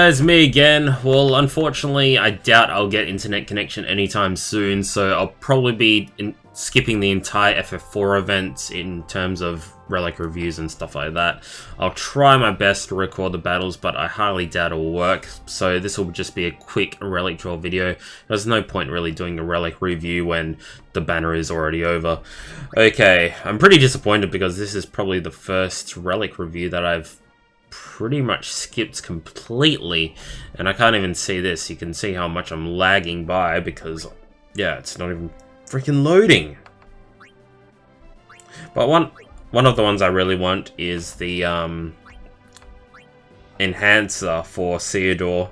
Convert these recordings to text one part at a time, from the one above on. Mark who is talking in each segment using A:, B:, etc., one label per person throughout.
A: guys, me again. Well, unfortunately, I doubt I'll get internet connection anytime soon, so I'll probably be skipping the entire FF4 event in terms of relic reviews and stuff like that. I'll try my best to record the battles, but I highly doubt it will work, so this will just be a quick relic draw video. There's no point really doing a relic review when the banner is already over. Okay, I'm pretty disappointed because this is probably the first relic review that I've pretty much skipped completely, and I can't even see this. You can see how much I'm lagging by because, yeah, it's not even freaking loading. But one of the ones I really want is the enhancer for Theodore,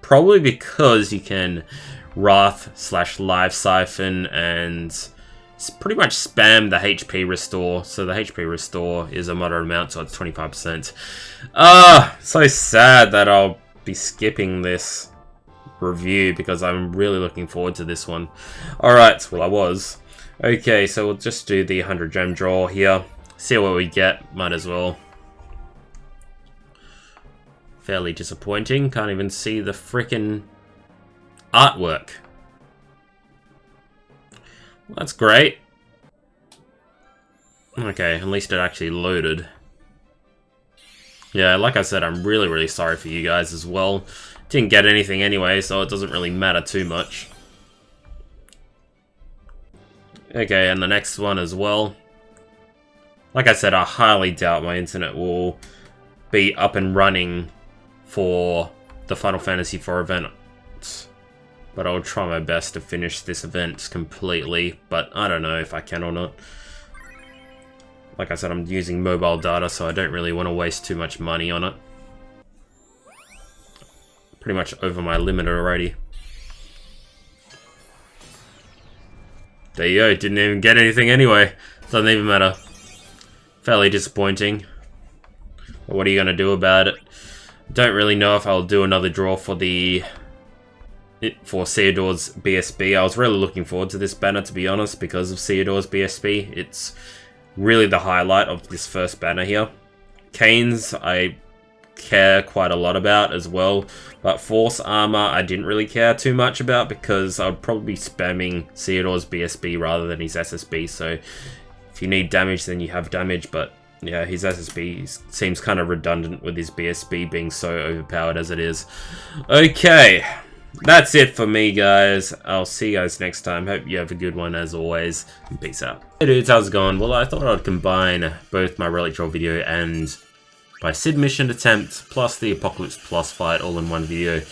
A: probably because you can Wrath/Life Siphon and pretty much spam the HP restore. So the HP restore is a moderate amount, so it's 25%. So sad that I'll be skipping this review because I'm really looking forward to this one. Alright, well I was. Okay, so we'll just do the 100 gem draw here. See what we get, might as well. Fairly disappointing, can't even see the frickin' artwork. That's great. Okay, at least it actually loaded. Yeah, like I said, I'm really sorry for you guys as well. Didn't get anything anyway, so it doesn't really matter too much. Okay, and the next one as well. Like I said, I highly doubt my internet will be up and running for the Final Fantasy IV event. But I'll try my best to finish this event completely, but I don't know if I can or not. Like I said, I'm using mobile data, so I don't really want to waste too much money on it. Pretty much over my limit already. There you go, didn't even get anything anyway. Doesn't even matter. Fairly disappointing. But what are you going to do about it? Don't really know if I'll do another draw for Theodore's BSB. I was really looking forward to this banner, to be honest, because of Theodore's BSB. It's really the highlight of this first banner here. Kane's I care quite a lot about as well, but Force Armor I didn't really care too much about because I'd probably be spamming Theodore's BSB rather than his SSB, so if you need damage then you have damage, but yeah, his SSB seems kind of redundant with his BSB being so overpowered as it is. Okay. That's it for me, guys. I'll see you guys next time. Hope you have a good one as always. And peace out. Hey dudes, how's it going? Well, I thought I'd combine both my relic draw video and my Sid mission attempt plus the Apocalypse Plus fight all in one video.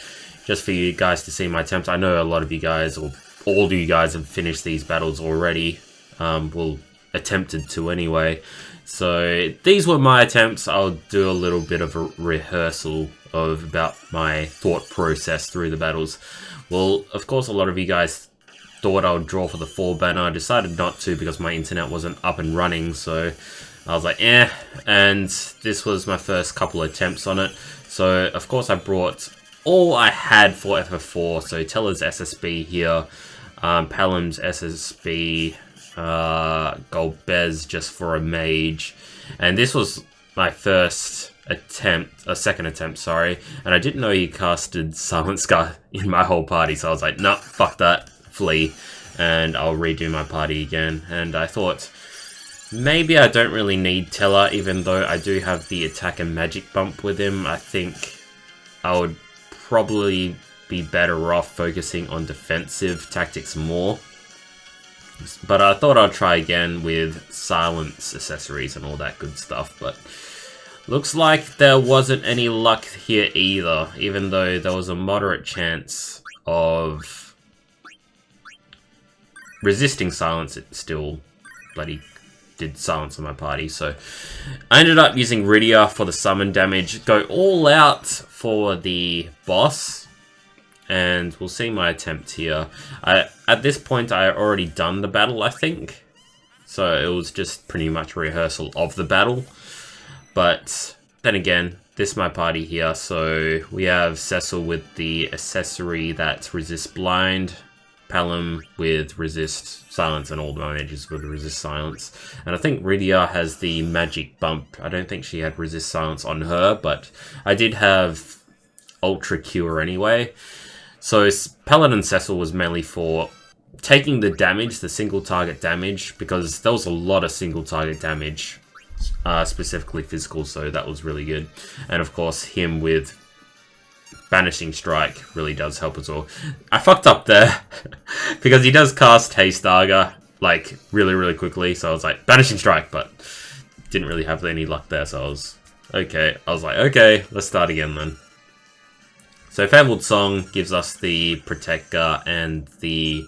A: Just for you guys to see my attempt. I know a lot of you guys, or all of you guys, have finished these battles already. Well, attempted to anyway. So these were my attempts. I'll do a little bit of a rehearsal about my thought process through the battles. Well, of course, a lot of you guys thought I would draw for the 4 banner. I decided not to because my internet wasn't up and running, so I was like, eh. And this was my first couple of attempts on it. So, of course, I brought all I had for FF4. So, Teller's SSB here, Palam's SSB, Golbez just for a mage. And this was my first second attempt, sorry, and I didn't know he casted Silent Scar in my whole party, so I was like, nah, fuck that, flee, and I'll redo my party again. And I thought, maybe I don't really need Teller, even though I do have the attack and magic bump with him. I think I would probably be better off focusing on defensive tactics more. But I thought I'd try again with silence accessories and all that good stuff, but looks like there wasn't any luck here either, even though there was a moderate chance of resisting silence. It still bloody did silence on my party, so I ended up using Rydia for the summon damage, go all out for the boss, and we'll see my attempt here. At this point, I already done the battle, I think, so it was just pretty much a rehearsal of the battle. But then again, this is my party here, so we have Cecil with the accessory that resists blind, Palam with resist silence, and all the mages with resist silence. And I think Rydia has the magic bump. I don't think she had resist silence on her, but I did have Ultra Cure anyway. So Paladin Cecil was mainly for taking the damage, the single target damage, because there was a lot of single target damage, specifically physical, so that was really good. And of course, him with Banishing Strike really does help as well. I fucked up there, because he does cast Haste Dagger, like, really quickly, so I was like, Banishing Strike, but didn't really have any luck there, so I was like, okay, let's start again then. So Fabled Song gives us the Protector and the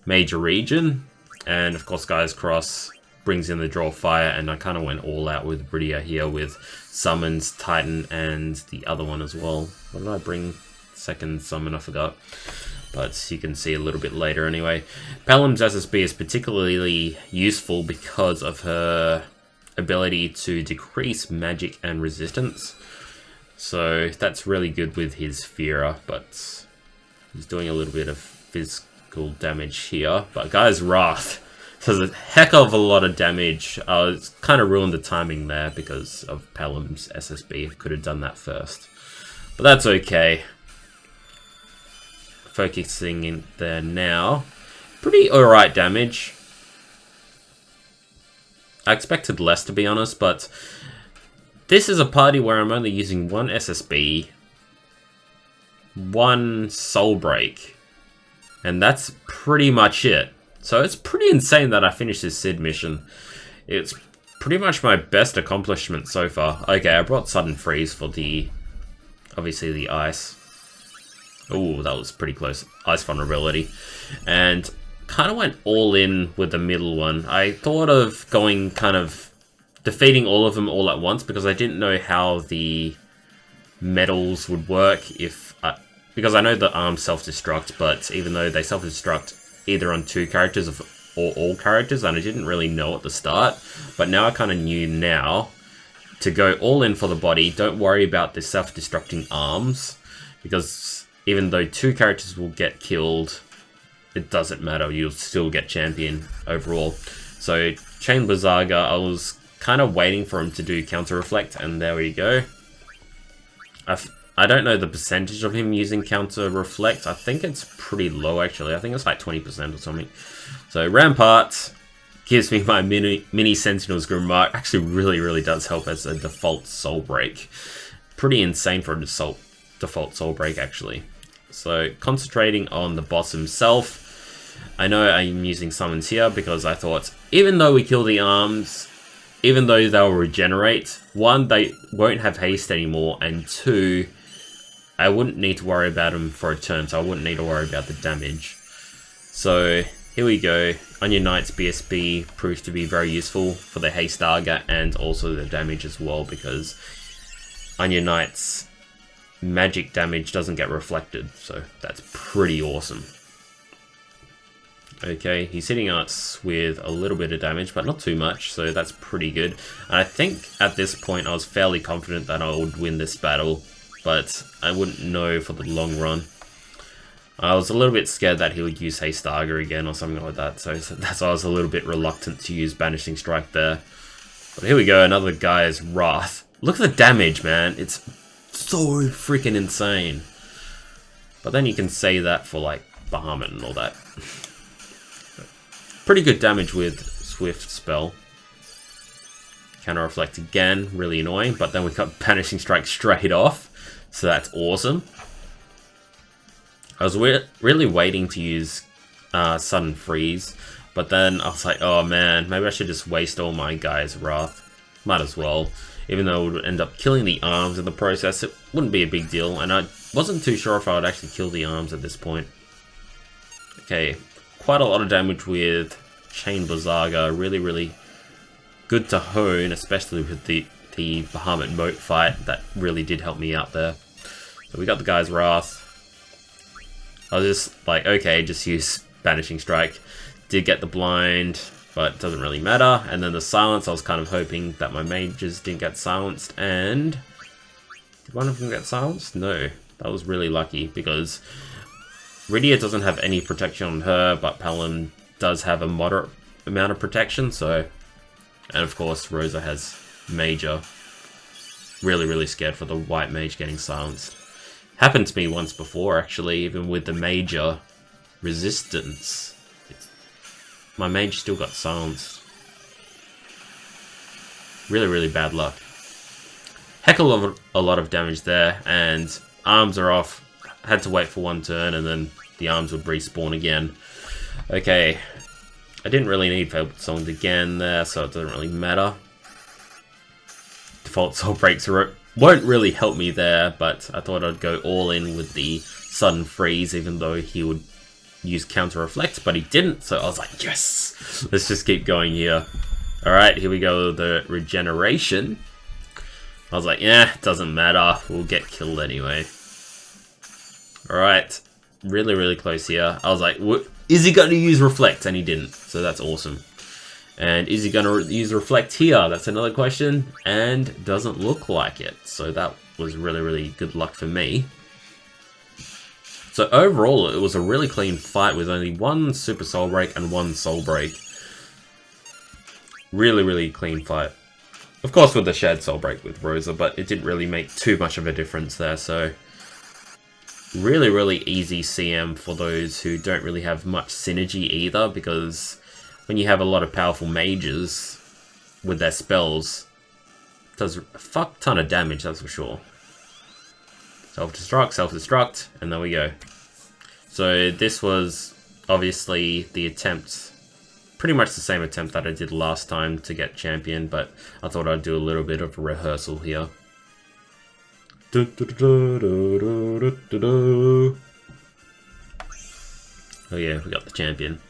A: Major Region, and of course Gaia's Cross brings in the Draw Fire, and I kind of went all out with Rydia here with Summons, Titan, and the other one as well. What did I bring? Second summon, I forgot. But you can see a little bit later anyway. Pelham's SSB is particularly useful because of her ability to decrease magic and resistance. So that's really good with his Fira, but he's doing a little bit of physical damage here. But Gaia's Wrath does a heck of a lot of damage. It's kind of ruined the timing there because of Pelham's SSB. Could have done that first. But that's okay. Focusing in there now. Pretty alright damage. I expected less, to be honest, but this is a party where I'm only using one SSB, one Soul Break, and that's pretty much it. So it's pretty insane that I finished this Sid mission. It's pretty much my best accomplishment so far. Okay, I brought Sudden Freeze for obviously the ice. Oh, that was pretty close. Ice Vulnerability. And kind of went all in with the middle one. I thought of going kind of defeating all of them all at once because I didn't know how the medals would work because I know the arms self-destruct, but even though they self-destruct either on 2 characters or all characters, and I didn't really know at the start, but now I kind of knew now to go all in for the body. Don't worry about the self-destructing arms, because even though 2 characters will get killed, it doesn't matter, you'll still get champion overall. So Chain Blizzaga, I was kind of waiting for him to do Counter Reflect, and there we go. I don't know the percentage of him using Counter Reflect. I think it's pretty low actually. I think it's like 20% or something. So Rampart gives me my mini Sentinel's Grimmark. Actually really does help as a default Soul Break. Pretty insane for a default Soul Break actually. So concentrating on the boss himself. I know I'm using summons here because I thought even though we kill the arms, even though they'll regenerate, 1, they won't have haste anymore, and 2, I wouldn't need to worry about them for a turn, so I wouldn't need to worry about the damage. So here we go. Onion Knight's BSB proves to be very useful for the haste dagger and also the damage as well, because Onion Knight's magic damage doesn't get reflected, so that's pretty awesome. Okay, he's hitting us with a little bit of damage, but not too much, so that's pretty good. And I think at this point I was fairly confident that I would win this battle, but I wouldn't know for the long run. I was a little bit scared that he would use Haste Dagger again or something like that, so that's why I was a little bit reluctant to use Banishing Strike there. But here we go, another Gaia's Wrath. Look at the damage, man. It's so freaking insane. But then you can say that for like Bahamut and all that. Pretty good damage with Swift Spell. Counter Reflect again, really annoying, but then we got Banishing Strike straight off, so that's awesome. I was really waiting to use Sudden Freeze, but then I was like, oh man, maybe I should just waste all my Gaia's Wrath. Might as well. Even though it would end up killing the arms in the process, it wouldn't be a big deal, and I wasn't too sure if I would actually kill the arms at this point. Okay, quite a lot of damage with Chain Blizzaga, really good to hone, especially with the Bahamut Moat fight. That really did help me out there. So we got the Gaia's Wrath. I was just like, okay, just use Banishing Strike. Did get the blind, but it doesn't really matter. And then the silence, I was kind of hoping that my mages didn't get silenced, and did one of them get silenced? No, that was really lucky because Rydia doesn't have any protection on her, but Pelham does have a moderate amount of protection, so... And of course, Rosa has Major. Really scared for the white mage getting silenced. Happened to me once before, actually, even with the major resistance. My mage still got silenced. Really, really bad luck. Heck of a lot of damage there, and arms are off. Had to wait for one turn, and then the arms would respawn again. Okay, I didn't really need Fabled Songs again there, so it doesn't really matter. Default Soul Breaks won't really help me there, but I thought I'd go all in with the Sudden Freeze, even though he would use Counter Reflect, but he didn't, so I was like, yes! Let's just keep going here. Alright, here we go, the Regeneration. I was like, yeah, it doesn't matter, we'll get killed anyway. Alright, really, really close here. I was like, is he going to use Reflect? And he didn't, so that's awesome. And is he going to use Reflect here? That's another question, and doesn't look like it. So that was really, really good luck for me. So overall, it was a really clean fight with only one Super Soul Break and one Soul Break. Really, really clean fight. Of course with the shared Soul Break with Rosa, but it didn't really make too much of a difference there, so... Really, really easy CM for those who don't really have much synergy either, because when you have a lot of powerful mages with their spells, it does a fuck ton of damage, that's for sure. Self-destruct, self-destruct, and there we go. So this was obviously the attempt, pretty much the same attempt that I did last time to get champion, but I thought I'd do a little bit of a rehearsal here. Oh yeah, we got the champion.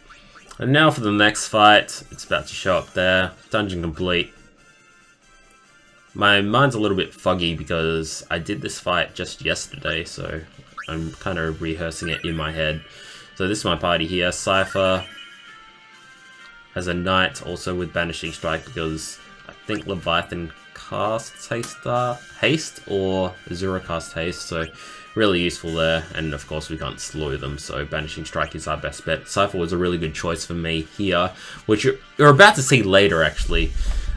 A: And now for the next fight. It's about to show up there. Dungeon complete. My mind's a little bit foggy because I did this fight just yesterday, so I'm kind of rehearsing it in my head. So this is my party here. Cypher as a knight, also with Banishing Strike, because I think Leviathan casts haste or Azura casts haste, so really useful there. And of course we can't slow them, so Banishing Strike is our best bet. Cypher was a really good choice for me here, which you're about to see later actually,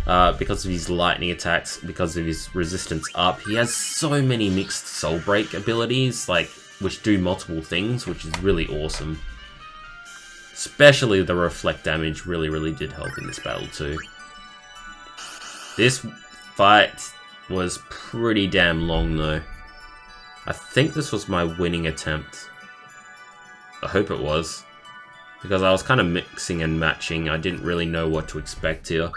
A: because of his lightning attacks, because of his resistance up. He has so many mixed Soul Break abilities, like which do multiple things, which is really awesome. Especially the reflect damage really, really did help in this battle too. This fight was pretty damn long though. I think this was my winning attempt. I hope it was, because I was kind of mixing and matching. I didn't really know what to expect here.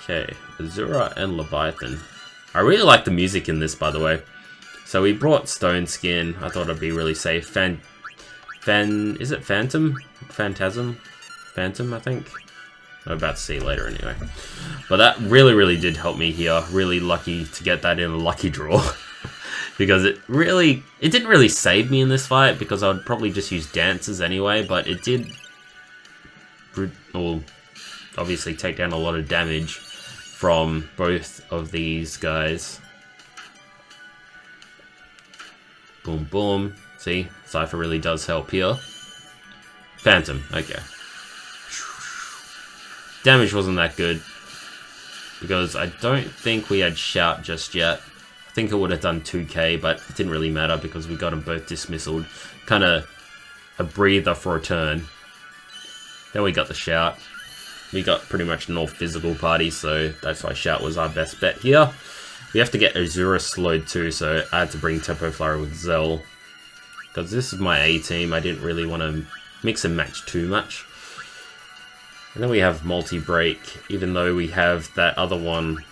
A: Okay, Azura and Leviathan. I really like the music in this, by the way. So we brought Stone Skin. I thought it'd be really safe. Is it Phantom? Phantasm? Phantom, I think. I'm about to see later anyway. But that really, really did help me here. Really lucky to get that in a lucky draw. Because it didn't really save me in this fight, because I would probably just use Dances anyway, but it did obviously take down a lot of damage from both of these guys. Boom, boom. See, Cypher really does help here. Phantom, okay. Damage wasn't that good, because I don't think we had Shout just yet. I think it would have done 2k, but it didn't really matter because we got them both dismissaled. Kind of a breather for a turn. Then we got the Shout. We got pretty much an all-physical party, so that's why Shout was our best bet here. We have to get Azura slowed too, so I had to bring Tempo Flurry with Zell. Because this is my A team, I didn't really want to mix and match too much. And then we have Multi-Break, even though we have that other one,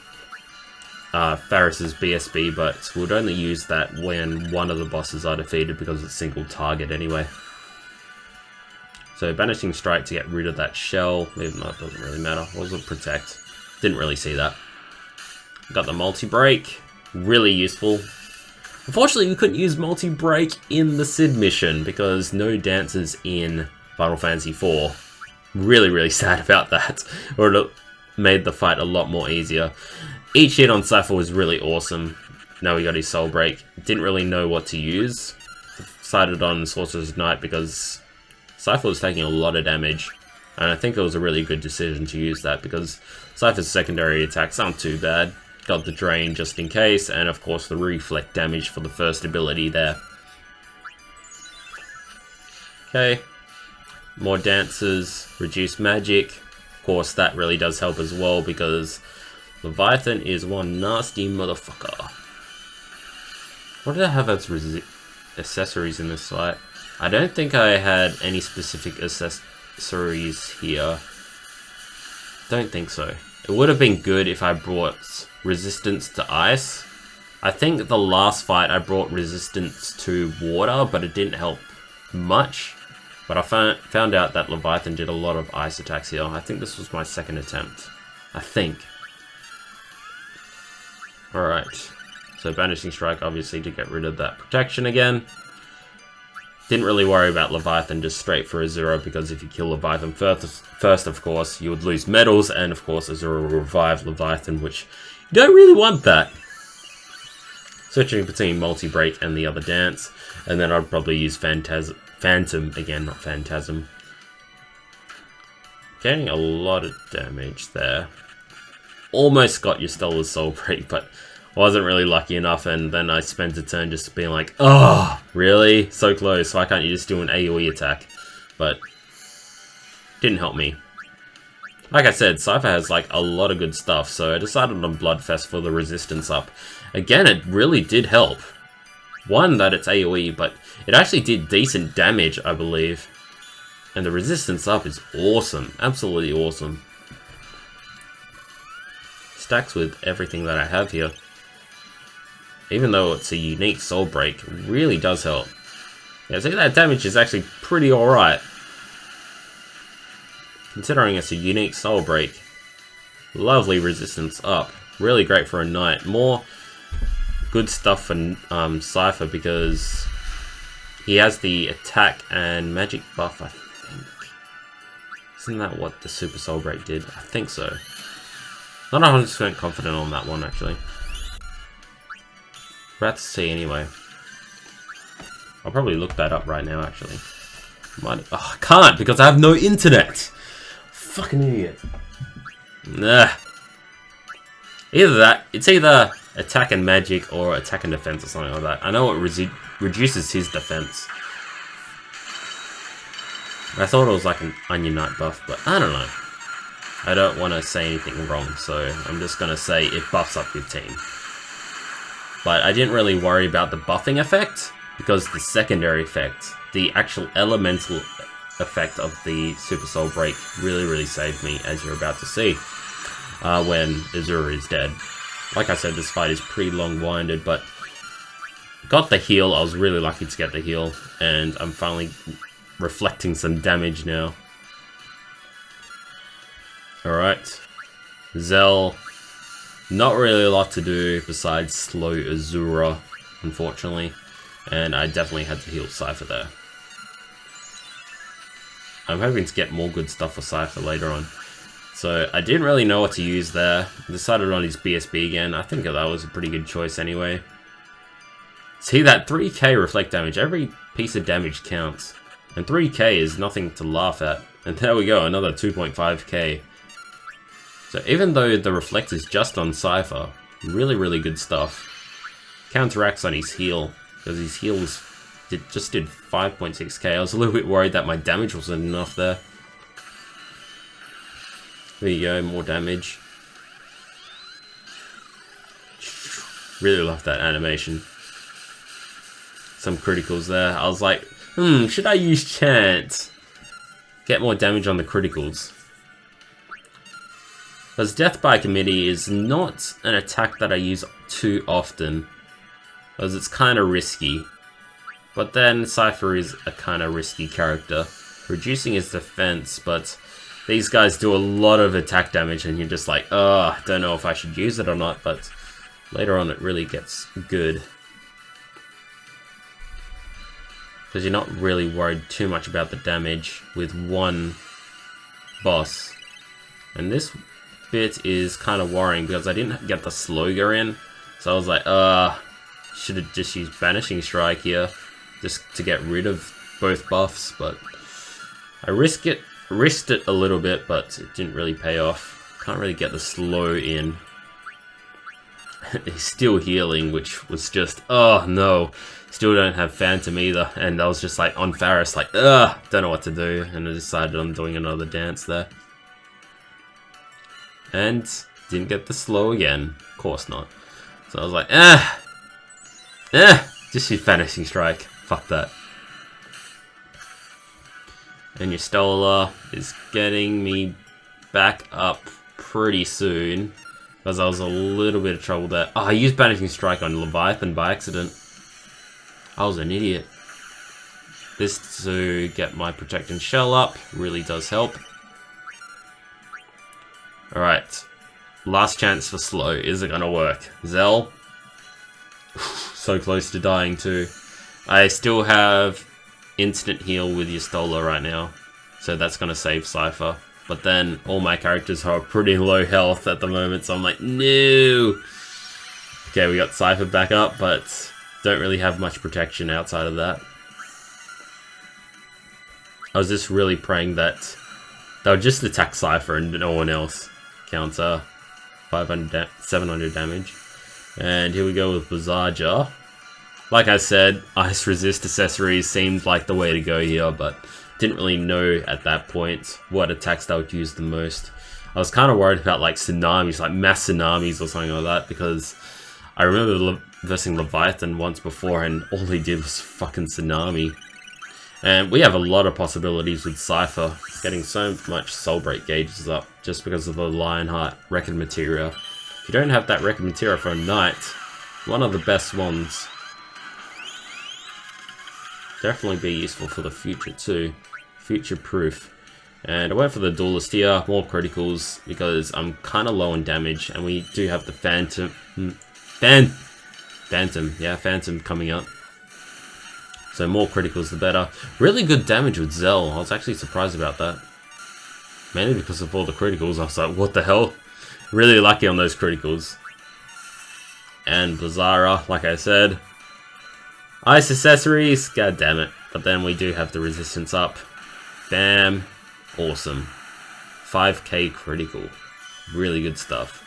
A: Faris's BSB, but we'd only use that when one of the bosses are defeated because it's single target anyway. So Banishing Strike to get rid of that shell, even though it doesn't really matter. Was it Protect? Didn't really see that. Got the Multi-Break, really useful. Unfortunately, we couldn't use Multi-Break in the Sid mission because no dancers in Final Fantasy IV. Really, really sad about that. Or it made the fight a lot more easier. Each hit on Cypher was really awesome. Now we got his Soul Break. Didn't really know what to use. Decided on Sorcerer's Knight because Cypher was taking a lot of damage. And I think it was a really good decision to use that because Cypher's secondary attacks aren't too bad. got the drain just in case, and of course the reflect damage for the first ability there. Okay, more dancers, reduce magic. Of course that really does help as well because Leviathan is one nasty motherfucker. What did I have as accessories in this fight? I don't think I had any specific accessories here. Don't think so. It would have been good if I brought resistance to ice. I think the last fight I brought resistance to water, but it didn't help much. But I found out that Leviathan did a lot of ice attacks here. I think this was my second attempt. I think. Alright. So Banishing Strike, obviously, to get rid of that protection again. Didn't really worry about Leviathan, just straight for Azura, because if you kill Leviathan first, of course, you would lose medals, and of course Azura will revive Leviathan, which you don't really want that. Switching between Multi-Break and the other dance, and then I'd probably use Phantom, again, not Phantasm. Getting a lot of damage there. Almost got your Stellar Soul Break, but wasn't really lucky enough, and then I spent a turn just being like, oh, really? So close, why can't you just do an AoE attack? But didn't help me. Like I said, Cypher has like a lot of good stuff, so I decided on Bloodfest for the resistance up. Again, it really did help. One, that it's AoE, but it actually did decent damage, I believe. And the resistance up is awesome, absolutely awesome. Stacks with everything that I have here. Even though it's a unique Soul Break, it really does help. Yeah, so that damage is actually pretty alright. Considering it's a unique Soul Break. Lovely resistance up. Really great for a knight. More good stuff for Cypher because he has the attack and magic buff, I think. Isn't that what the Super Soul Break did? I think so. Not 100% confident on that one, actually. We're about to see anyway. I'll probably look that up right now, actually. Oh, I can't because I have no internet. Fucking idiot. Nah. Either that. It's either attack and magic or attack and defense or something like that. I know it reduces his defense. I thought it was like an Onion Knight buff, but I don't know. I don't want to say anything wrong, so I'm just going to say it buffs up your team. But I didn't really worry about the buffing effect, because the secondary effect, the actual elemental effect of the Super Soul Break really saved me, as you're about to see, when Azura is dead. Like I said, this fight is pretty long-winded, but got the heal. I was really lucky to get the heal, and I'm finally reflecting some damage now. Alright. Zell. Not really a lot to do besides slow Azura, unfortunately. And I definitely had to heal Cypher there. I'm hoping to get more good stuff for Cypher later on. So I didn't really know what to use there. I decided on his BSB again. I think that was a pretty good choice anyway. See that 3k reflect damage. Every piece of damage counts. And 3k is nothing to laugh at. And there we go, another 2.5k. So even though the reflect is just on Cypher, really good stuff. Counteracts on his heal, because his heal just did 5.6k. I was a little bit worried that my damage wasn't enough there. There you go, more damage. Really love that animation. Some criticals there. I was like, should I use Chant? Get more damage on the criticals. Because Death by Committee is not an attack that I use too often, because it's kind of risky. But then Cypher is a kind of risky character, reducing his defense, but these guys do a lot of attack damage and you're just like, I don't know if I should use it or not, but later on it really gets good. Because you're not really worried too much about the damage with one boss. And this bit is kind of worrying because I didn't get the Slogger in, so I was like, should have just used Banishing Strike here just to get rid of both buffs, but I risked it a little bit, but it didn't really pay off. Can't really get the slow in. he's still healing, which was just, oh no. Still don't have Phantom either, and I was just like on Faris, like, ugh, don't know what to do, and I decided on doing another dance there. And didn't get the slow again, of course not. So I was like, just use Vanishing Strike, fuck that. And Y'shtola is getting me back up pretty soon, because I was a little bit of trouble there. Oh, I used Vanishing Strike on Leviathan by accident. I was an idiot. This to get my Protecting Shell up really does help. Alright. Last chance for slow. Is it gonna work? Zell. So close to dying too. I still have instant heal with Y'shtola right now. So that's gonna save Cypher. But then all my characters are pretty low health at the moment, so I'm like, no! Okay, we got Cypher back up, but don't really have much protection outside of that. I was just really praying that they would just attack Cypher and no one else. Counter 700 damage. And here we go with Blizzaja. Like I said, Ice Resist accessories seemed like the way to go here, but didn't really know at that point what attacks they would use the most. I was kind of worried about like tsunamis, like mass tsunamis or something like that, because I remember versing Leviathan once before and all he did was fucking tsunami. And we have a lot of possibilities with Cypher, getting so much Soul Break gauges up just because of the Lionheart Record Materia. If you don't have that Record Materia for a Knight, one of the best ones. Definitely be useful for the future too. Future proof. And I went for the Duelist here, more criticals, because I'm kind of low on damage, and we do have the Phantom coming up. So more criticals the better. Really good damage with Zell. I was actually surprised about that. Mainly because of all the criticals. I was like, what the hell? Really lucky on those criticals. And Blizzara, like I said. Ice accessories, god damn it. But then we do have the resistance up. Bam. Awesome. 5k critical. Really good stuff.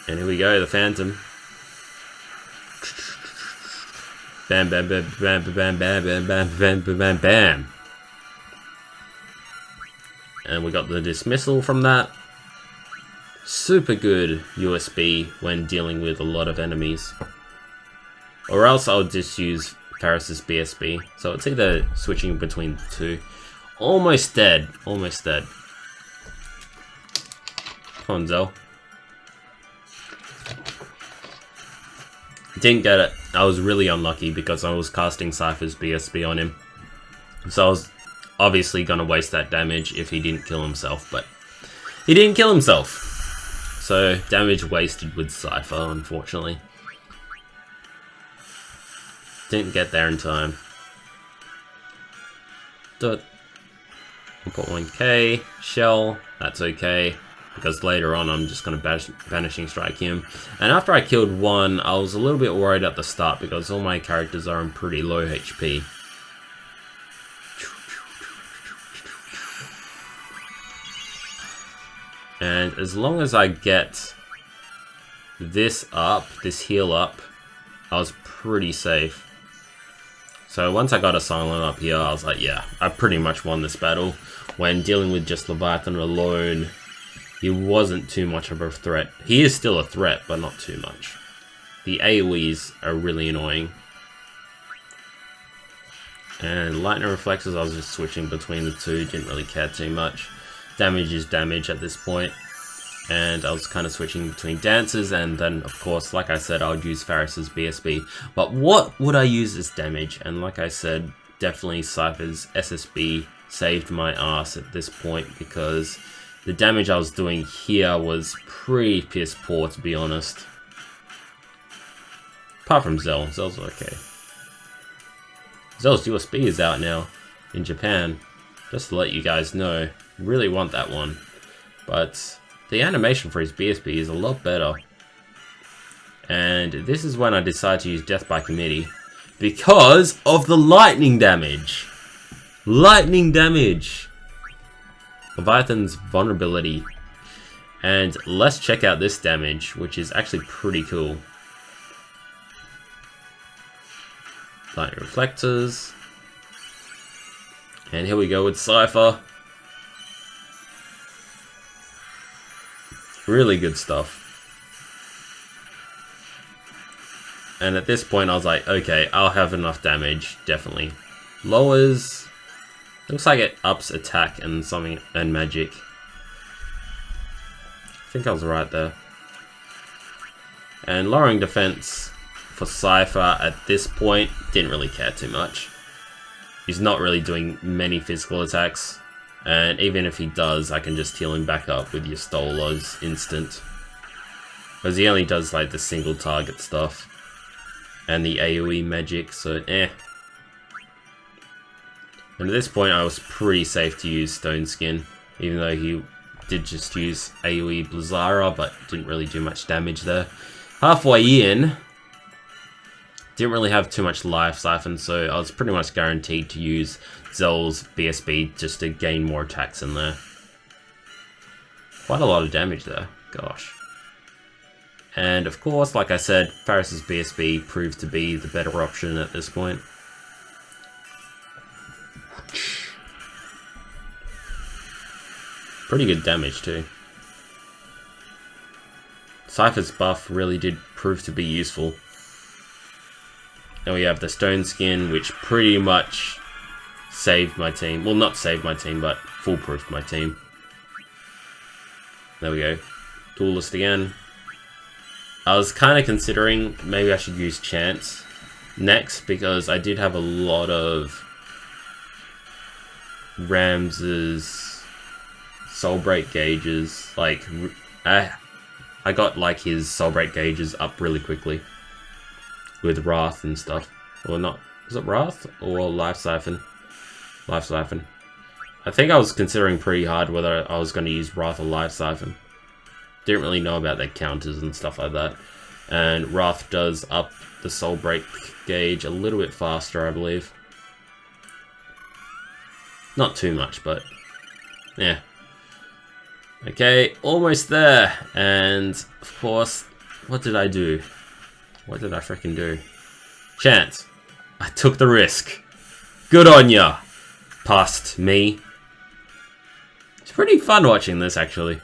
A: And here we go, the Phantom. Bam, bam, bam, bam, bam, bam, bam, bam, bam, bam, bam, bam. And we got the Dismissal from that. Super good USB when dealing with a lot of enemies. Or else I'll just use Faris's BSB. So it's either switching between the two. Almost dead. Almost dead. Come on, Zell. Didn't get it. I was really unlucky because I was casting Cypher's BSB on him. So I was obviously going to waste that damage if he didn't kill himself, but he didn't kill himself. So damage wasted with Cypher, unfortunately. Didn't get there in time. 1.1k, Shell, that's okay. Because later on I'm just going to Vanishing Strike him. And after I killed one, I was a little bit worried at the start because all my characters are on pretty low HP. And as long as I get this up, this heal up, I was pretty safe. So once I got a Silent up here, I was like, yeah, I pretty much won this battle. When dealing with just Leviathan alone, he wasn't too much of a threat. He is still a threat, but not too much. The AoEs are really annoying. And Lightning Reflexes, I was just switching between the two, didn't really care too much. Damage is damage at this point. And I was kind of switching between dances, and then, of course, like I said, I would use Faris's BSB. But what would I use as damage? And like I said, definitely Cypher's SSB saved my ass at this point, because the damage I was doing here was pretty piss poor, to be honest. Apart from Zell. Zell's okay. Zell's USB is out now in Japan. Just to let you guys know. Really want that one. But the animation for his BSB is a lot better. And this is when I decided to use Death by Committee. Because of the lightning damage. Lightning damage. Leviathan's vulnerability And let's check out this damage, which is actually pretty cool. Lightning reflectors. And here we go with Cypher. Really good stuff. And at this point I was like, okay, I'll have enough damage, definitely. Lowers. Looks like it ups attack and something and magic. I think I was right there. And lowering defense for Cypher at this point, didn't really care too much. He's not really doing many physical attacks. And even if he does, I can just heal him back up with your Stolas instant. Because he only does like the single target stuff. And the AoE magic, so eh. And at this point I was pretty safe to use Stone Skin. Even though he did just use AoE Blizzara, but didn't really do much damage there. Halfway in, didn't really have too much life siphon, so I was pretty much guaranteed to use Zell's BSB just to gain more attacks in there. Quite a lot of damage there, gosh. And of course, like I said, Faris's BSB proved to be the better option at this point. Pretty good damage too. Cypher's buff really did prove to be useful. And we have the Stone Skin, which pretty much saved my team. Well, not saved my team, but foolproofed my team. There we go. Duelist again. I was kind of considering maybe I should use Chance next, because I did have a lot of Rams's Soulbreak gauges. Like, I got like his Soulbreak gauges up really quickly with Wrath and stuff. Or not, is it Wrath or Life Siphon? Life Siphon. I think I was considering pretty hard whether I was going to use Wrath or Life Siphon. Didn't really know about their counters and stuff like that. And Wrath does up the Soulbreak gauge a little bit faster, I believe. Not too much, but yeah. Okay, almost there. And of course, what did I do? What did I freaking do? Chance. I took the risk. Good on ya. Past me. It's pretty fun watching this, actually.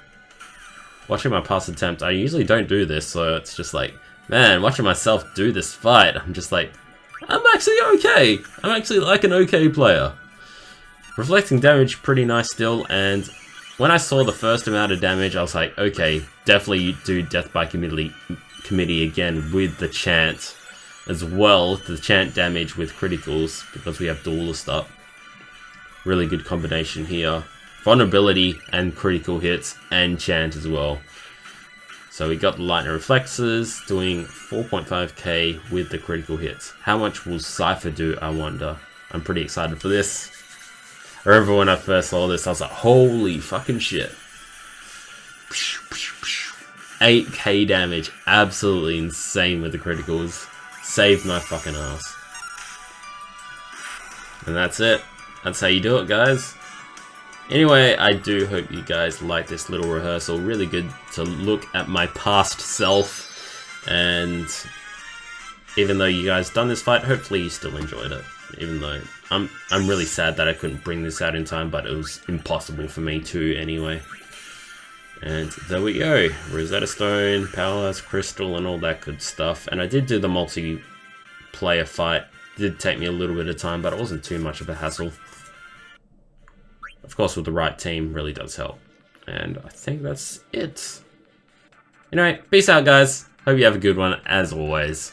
A: Watching my past attempt. I usually don't do this, so it's just like, man, watching myself do this fight, I'm just like, I'm actually okay. I'm actually like an okay player. Reflecting damage, pretty nice still, and when I saw the first amount of damage, I was like, okay, definitely do Death by Committee again with the Chant as well. The Chant damage with criticals, because we have Duelist up. Really good combination here. Vulnerability and critical hits and Chant as well. So we got the Lightning Reflexes doing 4.5k with the critical hits. How much will Cypher do, I wonder? I'm pretty excited for this. I remember when I first saw this, I was like, holy fucking shit. 8k damage. Absolutely insane with the criticals. Saved my fucking ass. And that's it. That's how you do it, guys. Anyway, I do hope you guys like this little rehearsal. Really good to look at my past self. And even though you guys done this fight, hopefully you still enjoyed it. Even though I'm really sad that I couldn't bring this out in time, but it was impossible for me to anyway. And there we go. Rosetta Stone, Powerhouse Crystal, and all that good stuff. And I did do the multiplayer fight. It did take me a little bit of time, but it wasn't too much of a hassle. Of course, with the right team, really does help. And I think that's it. Anyway, peace out, guys. Hope you have a good one, as always.